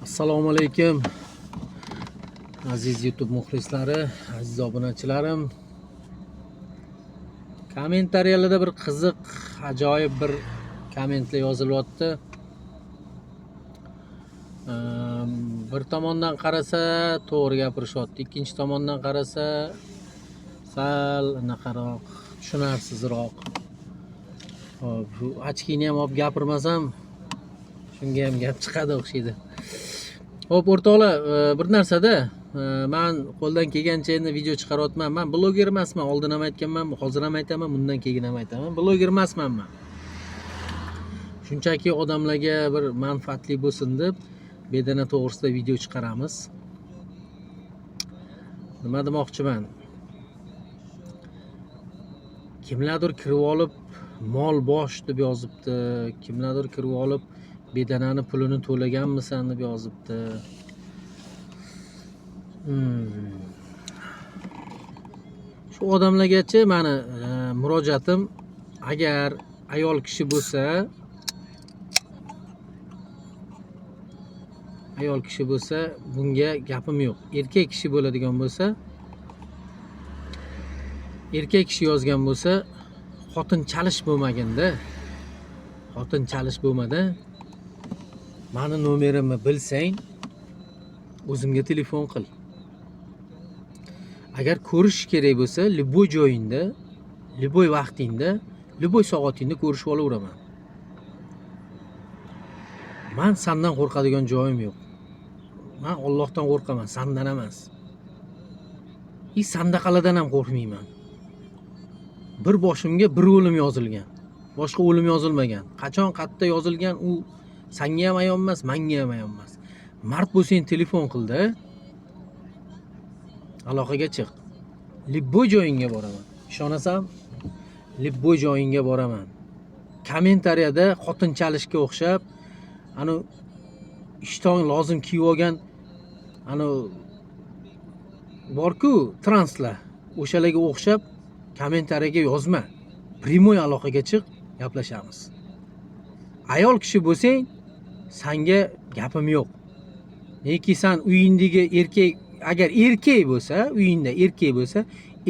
Assalomu alaykum aziz YouTube muxlislari, aziz obunachilarim. Kommentariyalarda bir qiziq, ajoyib bir kommentlar yozilyapti. Bir tomondan qarasa to'g'ri gapirishyapti, ikkinchi tomondan qarasa sal anaqaroq, tushunarsizroq. Hop, shu ochkini ham olib gapirmasam shunga ham gap chiqadi o'xshaydi. Hop o'rtoqlar, bir narsada men qo'ldan kelgancha endi video chiqaryapman. Men bloger emasman, oldin ham aytganman, hozir ham aytaman, bundan keyin ham aytaman. Bloger emasman men. Shunchaki odamlarga bir manfaatli bo'lsin deb bedana to'g'risida video chiqaramiz. Nima demoqchiman? Kimlardir kirib olib mol bosh deb yozibdi, kimlardir kirib olib bedanani pulini to'laganmisan deb yozibdi. Shu odamlargacha meni murojaatim, agar ayol kishi bo'lsa, bunga gapim yo'q. Erkak kishi bo'ladigan bo'lsa, erkak kishi yozgan bo'lsa, xotin chalish bo'lmaganda, xotin chalish bo'lmada mani nomerimni bilsang, o'zimga telefon qil. Agar ko'rish kerak bo'lsa, liboy joyingda, liboy vaqtingda, liboy soatingda ko'rishib olaveraman. Men sendan qo'rqadigan joyim yo'q. Men Allohdan qo'rqaman, sendan emas. Sandaqalardan ham qo'rqmayman. Bir boshimga bir o'lim yozilgan. Boshqa o'lim yozilmagan. Qachon qayerda yozilgan, u senga ham ayon emas, menga ham ayon emas. Mard bo'lsang telefon qildi. Aloqaga chiq. Libboy joyingga boraman. Ishonasan? Libboy joyingga boraman. Kommentariyada xotin chalishga o'xshab, ana ishton lozim kiyib olgan, ana borku translar, o'shalarga o'xshab kommentariyaga yozma. Primoy aloqaga chiq, gaplashamiz. Ayol kishi bo'lsang, senga gapim yo'q. Neki sen uyingdagi erkak, agar erkak bo'lsa, uyingda erkak bo'lsa,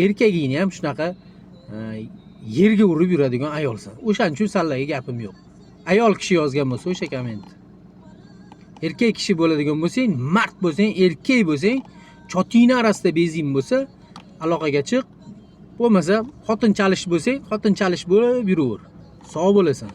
erkagingni ham shunaqa yerga urib yuradigan ayolsan. O'shaning uchun senlarga gapim yo'q. Ayol kishi yozgan bo'lsa o'sha komment. Erkak kishi bo'ladigan bo'lsang, mard bo'lsang, erkak bo'lsang, chotingni orasida bezing bo'lsa, aloqaga chiq. Bo'lmasa, xotin chalish bo'lsang, xotin chalish bo'lib yuraver. Sog' bo'lasan.